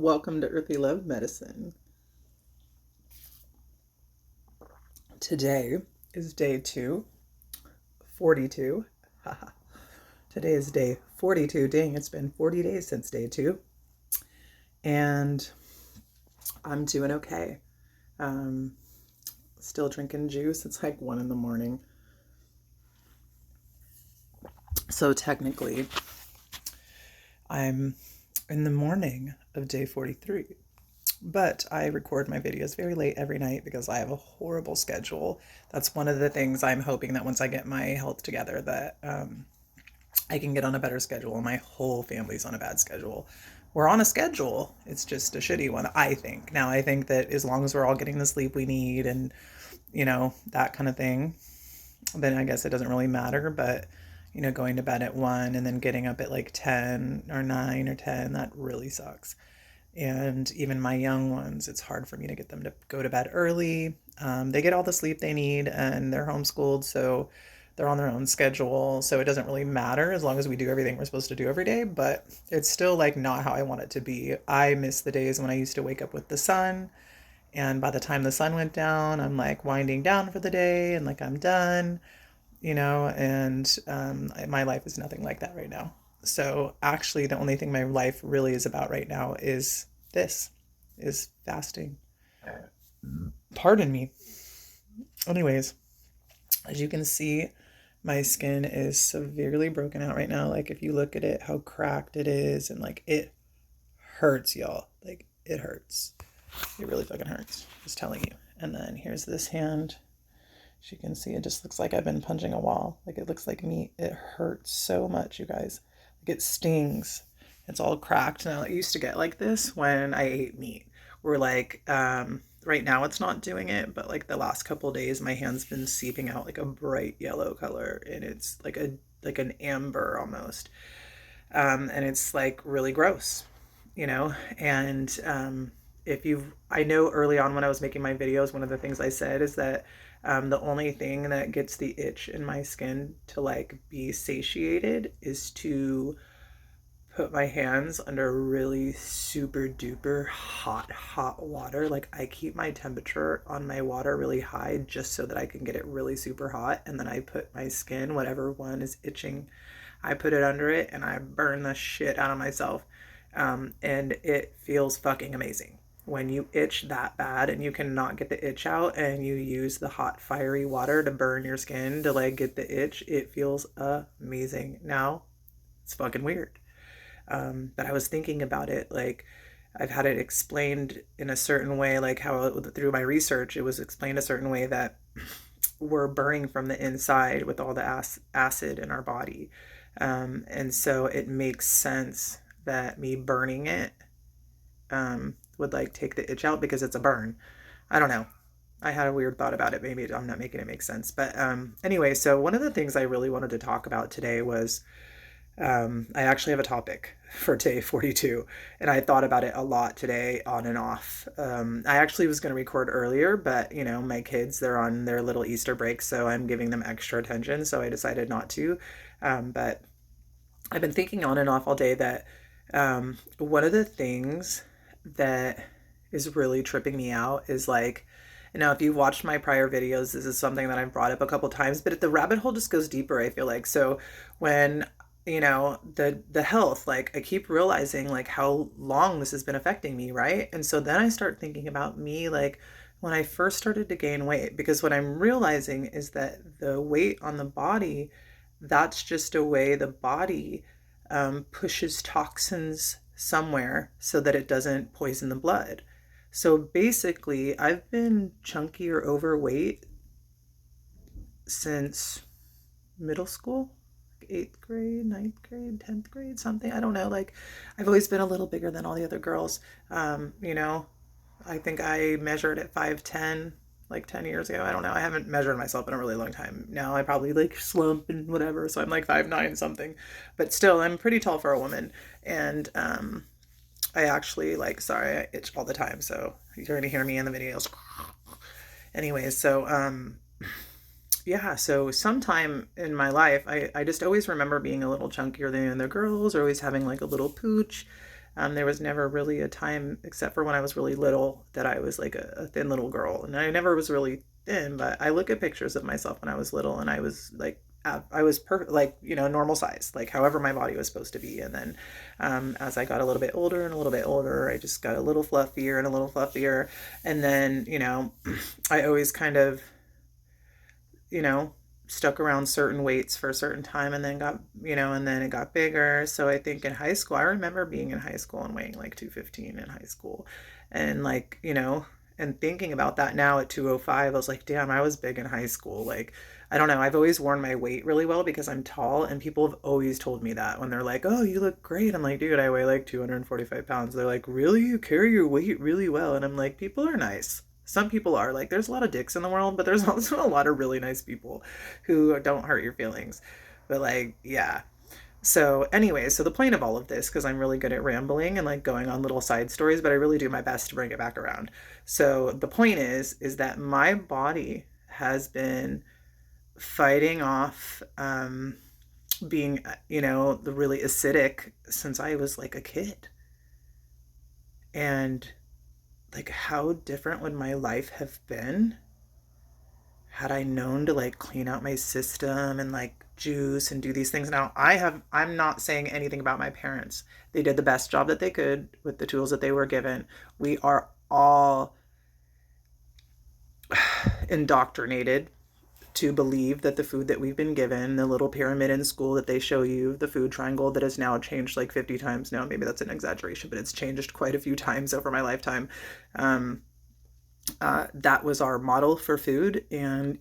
Welcome to Earthy Love Medicine. Today is day 242. Today is day 42. Dang, it's been 40 days since day 2. And I'm doing okay. Still drinking juice. It's like 1 in the morning. So technically, I'm in the morning of day 43. But I record my videos very late every night because I have a horrible schedule. That's one of the things I'm hoping that once I get my health together that I can get on a better schedule. My whole family's on a bad schedule. We're on a schedule. It's just a shitty one, I think. Now, I think that as long as we're all getting the sleep we need and, that kind of thing, then I guess it doesn't really matter. But, going to bed at 1 and then getting up at like 10 or 9 or 10, that really sucks. And even my young ones, it's hard for me to get them to go to bed early. They get all the sleep they need and they're homeschooled, so they're on their own schedule. So it doesn't really matter as long as we do everything we're supposed to do every day, but it's still like not how I want it to be. I miss the days when I used to wake up with the sun. And by the time the sun went down, I'm like winding down for the day and like I'm done, and my life is nothing like that right now. So actually the only thing my life really is about right now is fasting. Pardon me. Anyways, as you can see, my skin is severely broken out right now. Like if you look at it, how cracked it is, and like it hurts, y'all. Like it hurts. It really fucking hurts. Just telling you. And then here's this hand. As you can see, it just looks like I've been punching a wall. Like it looks like meat. It hurts so much, you guys. Like it stings. It's all cracked. Now, it used to get like this when I ate meat. We're like, right now it's not doing it, but like the last couple of days, my hand's been seeping out like a bright yellow color, and it's like an amber almost. And it's like really gross, and I know early on when I was making my videos, one of the things I said is that the only thing that gets the itch in my skin to like be satiated is to put my hands under really super duper hot water. Like I keep my temperature on my water really high just so that I can get it really super hot. And then I put my skin, whatever one is itching, I put it under it and I burn the shit out of myself. And it feels fucking amazing. When you itch that bad and you cannot get the itch out and you use the hot fiery water to burn your skin to like get the itch, it feels amazing. Now, it's fucking weird. But I was thinking about it, like I've had it explained in a certain way, like how through my research, it was explained a certain way that we're burning from the inside with all the acid in our body. And so it makes sense that me burning it would like take the itch out because it's a burn. I don't know. I had a weird thought about it. Maybe I'm not making it make sense. But anyway, so one of the things I really wanted to talk about today was I actually have a topic for day 42, and I thought about it a lot today on and off. I actually was going to record earlier, but my kids, they're on their little Easter break, so I'm giving them extra attention, so I decided not to. But I've been thinking on and off all day that one of the things that is really tripping me out is like, if you've watched my prior videos, this is something that I've brought up a couple times, but the rabbit hole just goes deeper, I feel like. So when the health, like I keep realizing like how long this has been affecting me, right? And so then I start thinking about me, like when I first started to gain weight, because what I'm realizing is that the weight on the body, that's just a way the body pushes toxins somewhere so that it doesn't poison the blood. So basically, I've been chunky or overweight since middle school, 8th grade, 9th grade, 10th grade, something. I don't know. Like, I've always been a little bigger than all the other girls. I think I measured at 5'10", like 10 years ago. I don't know. I haven't measured myself in a really long time. Now I probably like slump and whatever. So I'm like 5'9" something, but still I'm pretty tall for a woman. And, I actually sorry, I itch all the time. So you're going to hear me in the videos. Anyways, so, yeah, so sometime in my life, I just always remember being a little chunkier than the girls, or always having like a little pooch. There was never really a time, except for when I was really little, that I was like a thin little girl. And I never was really thin, but I look at pictures of myself when I was little and I was like, I was perfect, like, normal size, like however my body was supposed to be. And then as I got a little bit older and a little bit older, I just got a little fluffier and a little fluffier. And then, I always kind of, you know, stuck around certain weights for a certain time and then and then it got bigger. So I think in high school, I remember being in high school and weighing like 215 in high school. And like, and thinking about that now at 205, I was like, damn, I was big in high school. Like, I don't know. I've always worn my weight really well because I'm tall, and people have always told me that when they're like, oh, you look great. I'm like, dude, I weigh like 245 pounds. They're like, really? You carry your weight really well? And I'm like, people are nice. Some people are. Like, there's a lot of dicks in the world, but there's also a lot of really nice people who don't hurt your feelings. But like, yeah. So anyway, so the point of all of this, because I'm really good at rambling and like going on little side stories, but I really do my best to bring it back around. So the point is that my body has been fighting off being, the really acidic since I was like a kid. And like, how different would my life have been had I known to like clean out my system and like juice and do these things? Now, I'm not saying anything about my parents. They did the best job that they could with the tools that they were given. We are all indoctrinated to believe that the food that we've been given, the little pyramid in school that they show you, the food triangle that has now changed like 50 times now, maybe that's an exaggeration, but it's changed quite a few times over my lifetime. That was our model for food, and,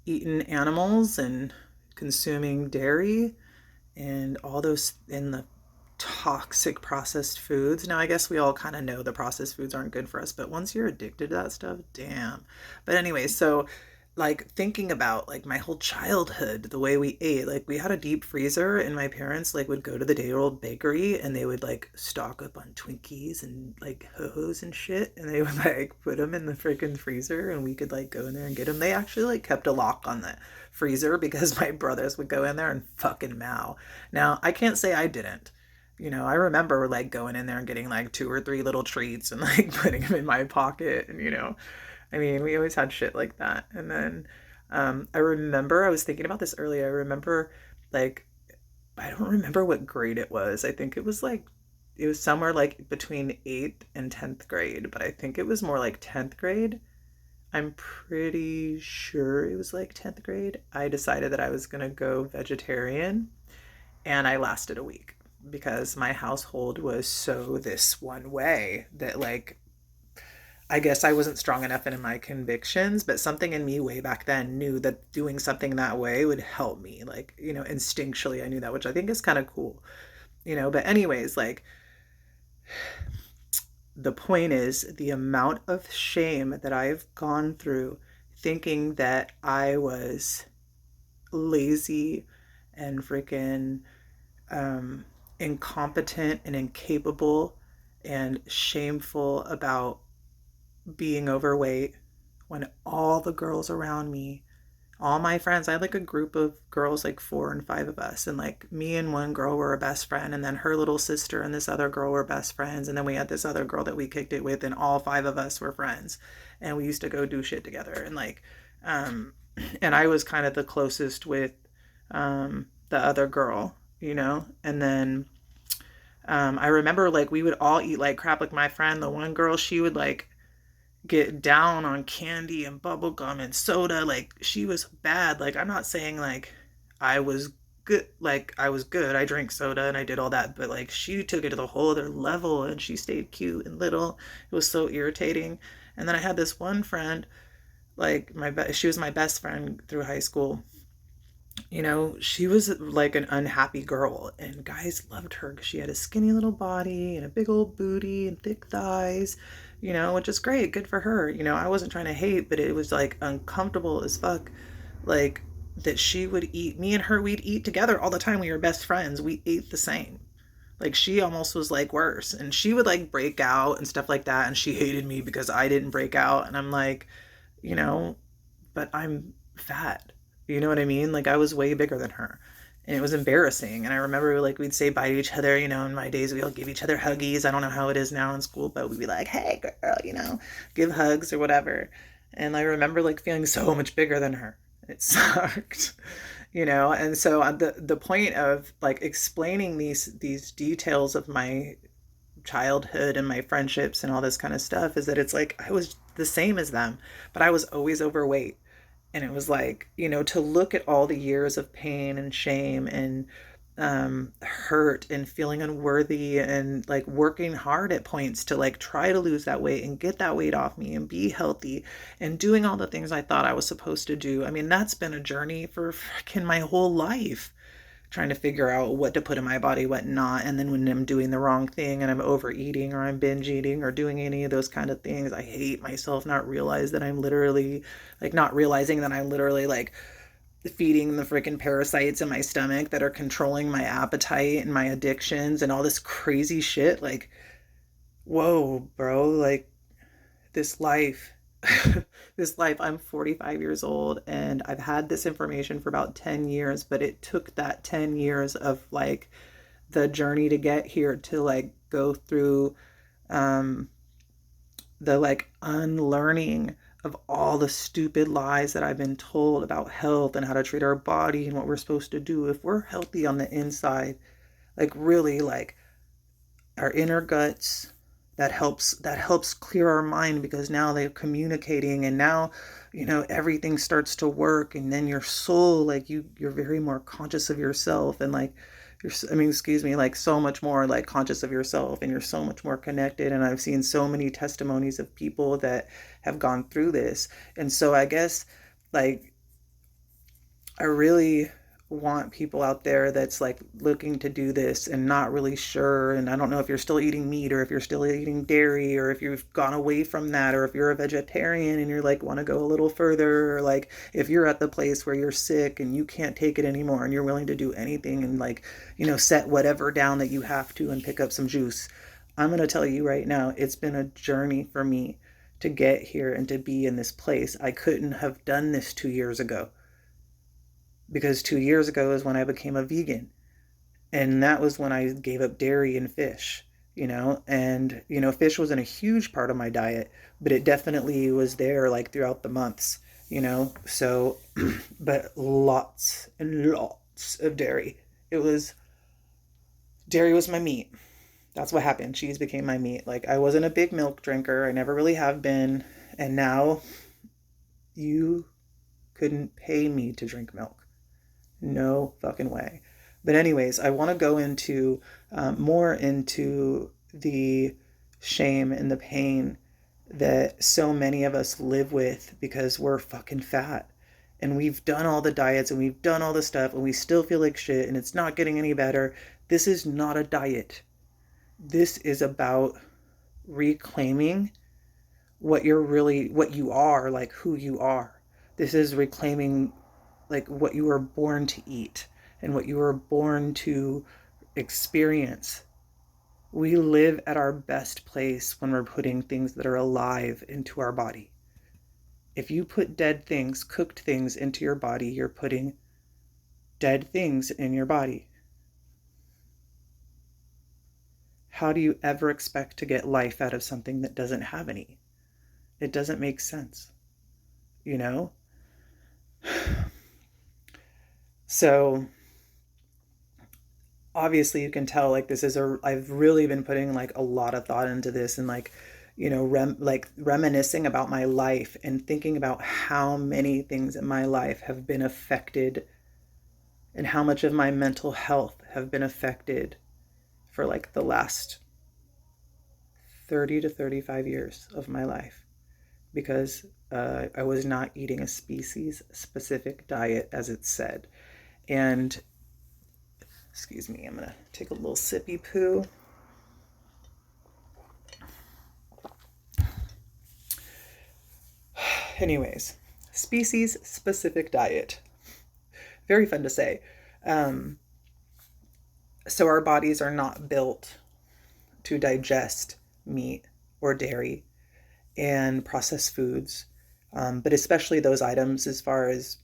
eating animals and consuming dairy and all those in the toxic processed foods. Now, I guess we all kind of know the processed foods aren't good for us, but once you're addicted to that stuff, damn. But anyway, so like thinking about like my whole childhood, the way we ate, like we had a deep freezer, and my parents like would go to the day-old bakery and they would like stock up on Twinkies and like ho-hos and shit, and they would like put them in the freaking freezer and we could like go in there and get them. They actually like kept a lock on the freezer because my brothers would go in there and fucking mow. Now, I can't say I didn't. I remember like going in there and getting like 2 or 3 little treats and like putting them in my pocket. And, I mean, we always had shit like that. And then I remember, I was thinking about this earlier. I remember like, I don't remember what grade it was. I think it was somewhere like between 8th and 10th grade, but I think it was more like 10th grade. I'm pretty sure it was like 10th grade. I decided that I was going to go vegetarian, and I lasted a week because my household was so this one way that like, I guess I wasn't strong enough in my convictions, but something in me way back then knew that doing something that way would help me. Like, instinctually I knew that, which I think is kind of cool, but anyways, like the point is the amount of shame that I've gone through thinking that I was lazy and freaking incompetent and incapable and shameful about being overweight, when all the girls around me, all my friends, I had like a group of girls, like 4 and 5 of us, and like me and one girl were a best friend, and then her little sister and this other girl were best friends, and then we had this other girl that we kicked it with, and all 5 of us were friends, and we used to go do shit together. And like and I was kind of the closest with the other girl, and then I remember like we would all eat like crap. Like my friend, the one girl, she would like get down on candy and bubble gum and soda. Like she was bad. Like I'm not saying like I was good. Like I was good. I drank soda and I did all that, but like she took it to the whole other level, and she stayed cute and little. It was so irritating. And then I had this one friend, like she was my best friend through high school. She was like an unhappy girl, and guys loved her because she had a skinny little body and a big old booty and thick thighs, which is great. Good for her. I wasn't trying to hate, but it was like uncomfortable as fuck. Like that she would eat, me and her, we'd eat together all the time. We were best friends. We ate the same. Like she almost was like worse, and she would like break out and stuff like that. And she hated me because I didn't break out. And I'm like, but I'm fat. You know what I mean? Like I was way bigger than her. And it was embarrassing. And I remember like we'd say bye to each other, you know, in my days, we'd all give each other huggies. I don't know how it is now in school, but we'd be like, hey girl, you know, give hugs or whatever. And I remember like feeling so much bigger than her. It sucked, you know. And so the point of like explaining these details of my childhood and my friendships and all this kind of stuff is that it's like I was the same as them, but I was always overweight. And it was like, you know, to look at all the years of pain and shame and hurt and feeling unworthy and like working hard at points to like try to lose that weight and get that weight off me and be healthy and doing all the things I thought I was supposed to do. I mean, that's been a journey for freaking my whole life, trying to figure out what to put in my body, what not. And then when I'm doing the wrong thing and I'm overeating or I'm binge eating or doing any of those kind of things, I hate myself, not realizing that I'm literally like feeding the freaking parasites in my stomach that are controlling my appetite and my addictions and all this crazy shit. Like, whoa, bro, like this life this life. I'm 45 years old and I've had this information for about 10 years, but it took that 10 years of like the journey to get here to like go through um the like unlearning of all the stupid lies that I've been told about health and how to treat our body and what we're supposed to do if we're healthy on the inside. Like really like our inner guts, that helps clear our mind, because now they're communicating and now, you know, everything starts to work. And then your soul, like you're very more conscious of yourself, and like you're, I mean, excuse me, like so much more like conscious of yourself, and you're so much more connected. And I've seen so many testimonies of people that have gone through this. And so I guess like I really want people out there that's like looking to do this and not really sure. And I don't know if you're still eating meat or if you're still eating dairy or if you've gone away from that, or if you're a vegetarian and you're like want to go a little further, or like if you're at the place where you're sick and you can't take it anymore and you're willing to do anything and like, you know, set whatever down that you have to and pick up some juice. I'm going to tell you right now, it's been a journey for me to get here and to be in this place. I couldn't have done this 2 years ago, because 2 years ago is when I became a vegan. And that was when I gave up dairy and fish, you know, and, you know, fish wasn't a huge part of my diet, but it definitely was there like throughout the months, you know, so, but lots and lots of dairy. Dairy was my meat. That's what happened. Cheese became my meat. Like I wasn't a big milk drinker. I never really have been. And now you couldn't pay me to drink milk. No fucking way. But anyways, I want to go into more into the shame and the pain that so many of us live with because we're fucking fat. And we've done all the diets and we've done all the stuff and we still feel like shit and it's not getting any better. This is not a diet. This is about reclaiming what you are, like who you are. This is reclaiming like what you were born to eat and what you were born to experience. We live at our best place when we're putting things that are alive into our body. If you put dead things, cooked things into your body, you're putting dead things in your body. How do you ever expect to get life out of something that doesn't have any? It doesn't make sense, you know? So obviously you can tell like I've really been putting like a lot of thought into this, and like, you know, reminiscing about my life and thinking about how many things in my life have been affected and how much of my mental health have been affected for like the last 30 to 35 years of my life, because I was not eating a species specific diet as it said. And excuse me, I'm gonna take a little sippy poo. Anyways, species specific diet. Very fun to say. So our bodies are not built to digest meat or dairy and processed foods, but especially those items as far as,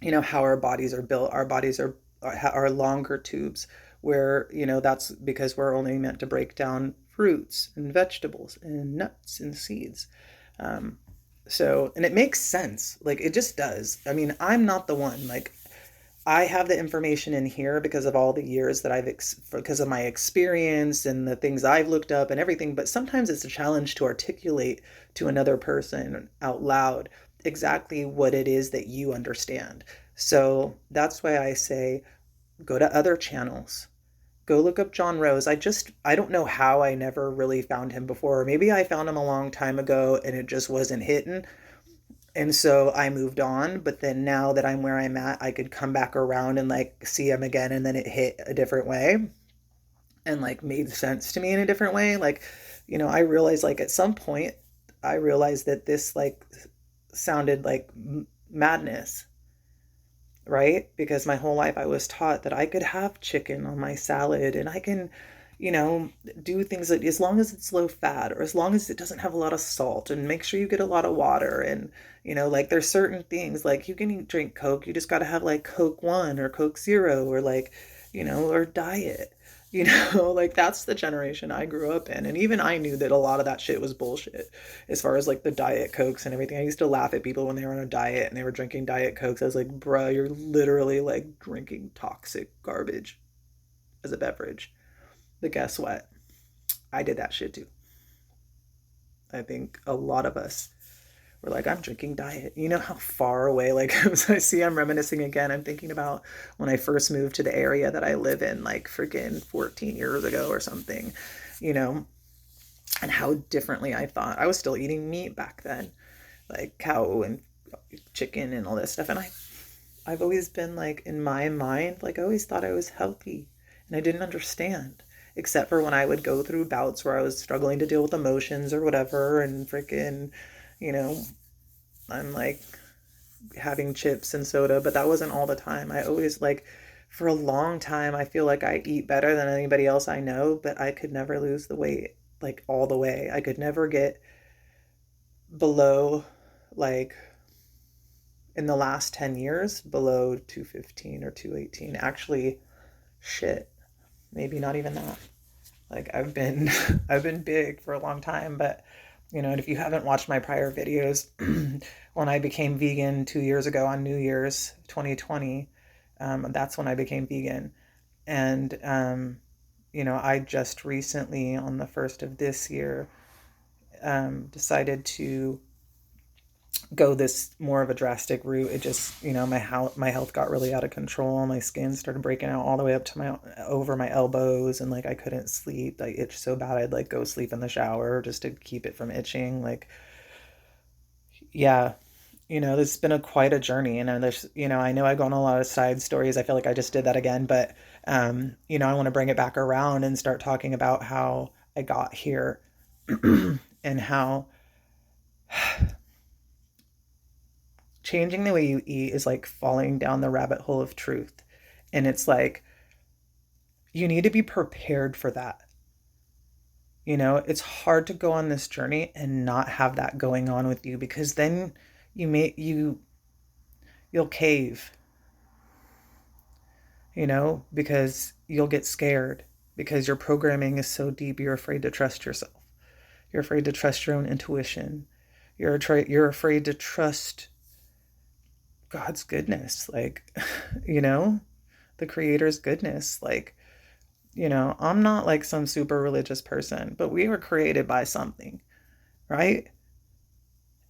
you know, how our bodies are built. Our bodies are are longer tubes, where, that's because we're only meant to break down fruits and vegetables and nuts and seeds. Um, so, and it makes sense. Like, it just does. I mean, I'm not the one. Like, I have the information in here because of all the years that because of my experience and the things I've looked up and everything. But sometimes it's a challenge to articulate to another person out loud exactly what it is that you understand. So that's why I say go to other channels. Go look up John Rose. I don't know how I never really found him before. Maybe I found him a long time ago and it just wasn't hitting. And so I moved on, but then now that I'm where I'm at, I could come back around and like see him again, and then it hit a different way and like made sense to me in a different way. Like, I realized like at some point I realized that this like sounded like madness, right? Because my whole life I was taught that I could have chicken on my salad and I can, you know, do things that as long as it's low fat or as long as it doesn't have a lot of salt, and make sure you get a lot of water. And, like there's certain things like you can drink Coke, you just got to have like Coke 1 or Coke 0 or like, or diet. Like that's the generation I grew up in. And even I knew that a lot of that shit was bullshit as far as like the diet Cokes and everything. I used to laugh at people when they were on a diet and they were drinking diet Cokes. I was like, bruh, you're literally like drinking toxic garbage as a beverage. But guess what? I did that shit too. I think a lot of us were like, I'm drinking diet. You know how far away, like, I'm reminiscing again. I'm thinking about when I first moved to the area that I live in, like, freaking 14 years ago or something, you know, and how differently I thought. I was still eating meat back then, like cow and chicken and all this stuff. And I've always been like, in my mind, like, I always thought I was healthy and I didn't understand. Except for when I would go through bouts where I was struggling to deal with emotions or whatever, and freaking, you know, I'm like having chips and soda, but that wasn't all the time. I always like, for a long time, I feel like I eat better than anybody else I know, but I could never lose the weight like all the way. I could never get below, like, in the last 10 years, below 215 or 218. Actually, shit, maybe not even that. Like I've been I've been big for a long time, but and if you haven't watched my prior videos, when I became vegan 2 years ago on New Year's 2020, that's when I became vegan. And I just recently on the first of this year decided to go this more of a drastic route. It just, my health got really out of control. My skin started breaking out all the way up to over my elbows, and like I couldn't sleep. I itched so bad I'd like go sleep in the shower just to keep it from itching. Like, yeah, this has been quite a journey. And there's, I know I go on a lot of side stories. I feel like I just did that again, but I want to bring it back around and start talking about how I got here and how changing the way you eat is like falling down the rabbit hole of truth. And it's like, you need to be prepared for that. It's hard to go on this journey and not have that going on with you, because then you'll cave, because you'll get scared because your programming is so deep. You're afraid to trust yourself. You're afraid to trust your own intuition. You're afraid to trust God's goodness, like, the creator's goodness. Like, I'm not like some super religious person, but we were created by something, right?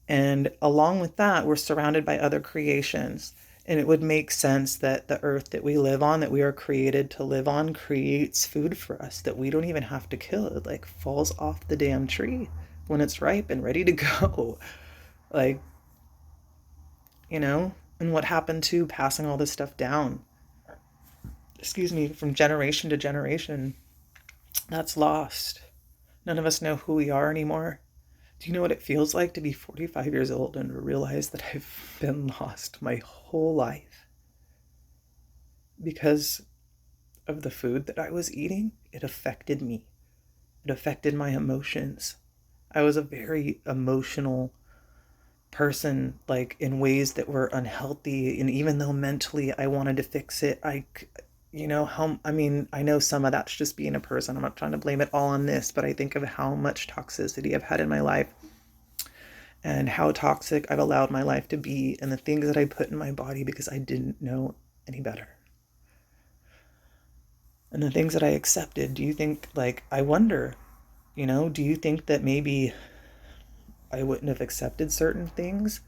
And along with that, we're surrounded by other creations. And it would make sense that the earth that we live on, that we are created to live on, creates food for us that we don't even have to kill. It like falls off the damn tree when it's ripe and ready to go. Like, and what happened to passing all this stuff down, from generation to generation? That's lost. None of us know who we are anymore. Do you know what it feels like to be 45 years old and realize that I've been lost my whole life because of the food that I was eating? It affected me. It affected my emotions. I was a very emotional person, like in ways that were unhealthy. And even though mentally I wanted to fix it, you know, how, I mean, I know some of that's just being a person. I'm not trying to blame it all on this, but I think of how much toxicity I've had in my life and how toxic I've allowed my life to be and the things that I put in my body because I didn't know any better. And the things that I accepted, do you think, like, I wonder, you know, do you think that maybe I wouldn't have accepted certain things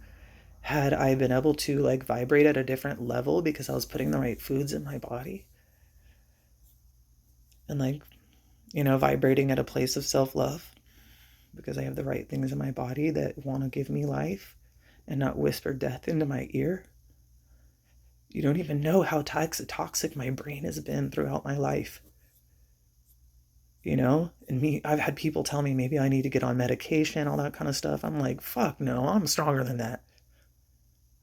had I been able to, like, vibrate at a different level because I was putting the right foods in my body? And, like, you know, vibrating at a place of self-love because I have the right things in my body that want to give me life and not whisper death into my ear. You don't even know how toxic my brain has been throughout my life. You know, and me, I've had people tell me maybe I need to get on medication, all that kind of stuff. I'm like, fuck no, I'm stronger than that.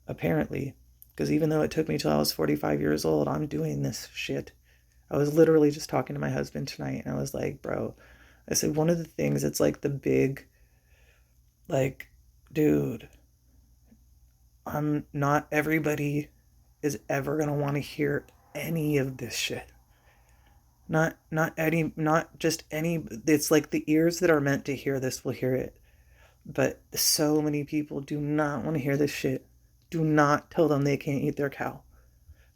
Apparently, because even though it took me till I was 45 years old, I'm doing this shit. I was literally just talking to my husband tonight, and I was like, bro, I said, one of the things, it's like the big, like, dude, I'm not everybody is ever gonna want to hear any of this shit. Not just any, it's like the ears that are meant to hear this will hear it. But so many people do not want to hear this shit. Do not tell them they can't eat their cow.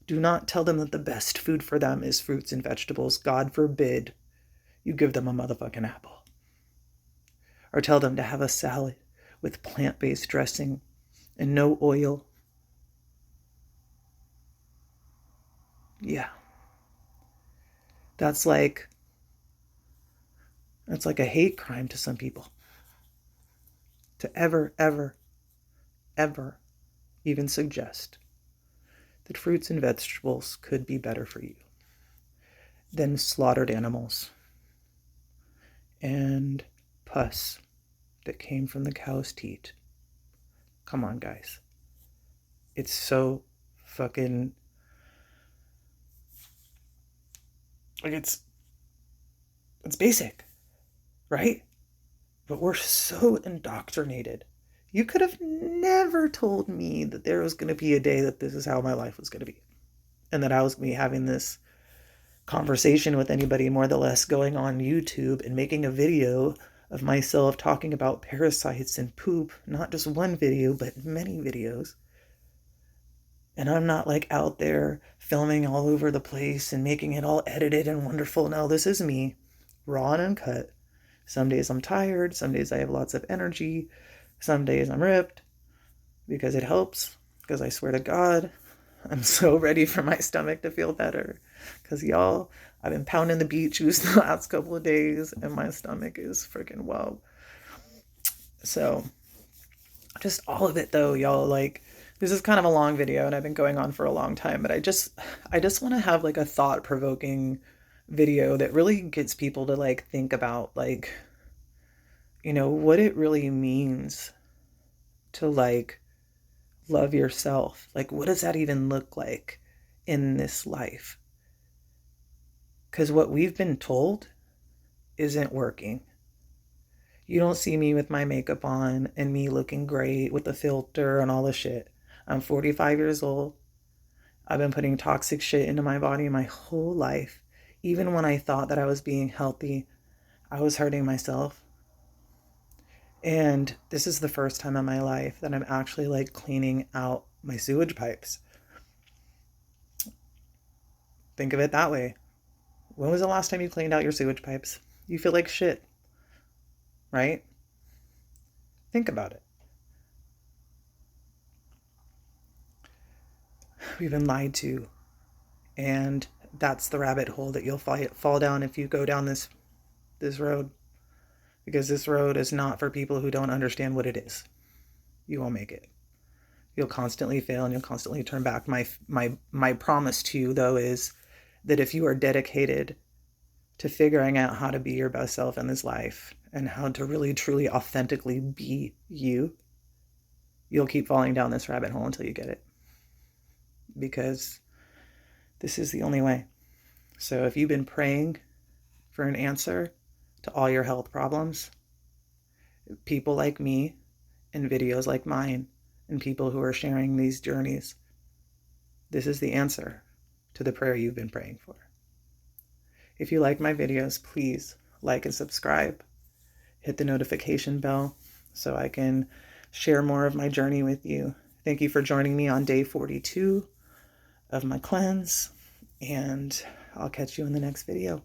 Do not tell them that the best food for them is fruits and vegetables. God forbid you give them a motherfucking apple. Or tell them to have a salad with plant-based dressing and no oil. Yeah. That's like a hate crime to some people. To ever even suggest that fruits and vegetables could be better for you than slaughtered animals and pus that came from the cow's teat. Come on, guys. It's so fucking, like, it's basic, right? But we're so indoctrinated. You could have never told me that there was going to be a day that this is how my life was going to be. And that I was going to be having this conversation with anybody, more or less going on YouTube and making a video of myself talking about parasites and poop. Not just one video, but many videos. And I'm not like out there filming all over the place and making it all edited and wonderful. No, this is me, raw and uncut. Some days I'm tired. Some days I have lots of energy. Some days I'm ripped because it helps. Because I swear to God, I'm so ready for my stomach to feel better. Because y'all, I've been pounding the beet juice the last couple of days and my stomach is freaking wow. So, just all of it though, y'all, like, this is kind of a long video and I've been going on for a long time, but I just want to have like a thought-provoking video that really gets people to like think about, like, you know, what it really means to like love yourself. Like, what does that even look like in this life? Because what we've been told isn't working. You don't see me with my makeup on and me looking great with the filter and all the shit. I'm 45 years old. I've been putting toxic shit into my body my whole life. Even when I thought that I was being healthy, I was hurting myself. And this is the first time in my life that I'm actually like cleaning out my sewage pipes. Think of it that way. When was the last time you cleaned out your sewage pipes? You feel like shit, right? Think about it. We've been lied to. And that's the rabbit hole that you'll fall down if you go down this road. Because this road is not for people who don't understand what it is. You won't make it. You'll constantly fail and you'll constantly turn back. My promise to you, though, is that if you are dedicated to figuring out how to be your best self in this life and how to really, truly, authentically be you, you'll keep falling down this rabbit hole until you get it. Because this is the only way. So if you've been praying for an answer to all your health problems, people like me and videos like mine and people who are sharing these journeys, this is the answer. to the prayer you've been praying for. If you like my videos, please like and subscribe. Hit the notification bell so I can share more of my journey with you. Thank you for joining me on day 42 of my cleanse, and I'll catch you in the next video.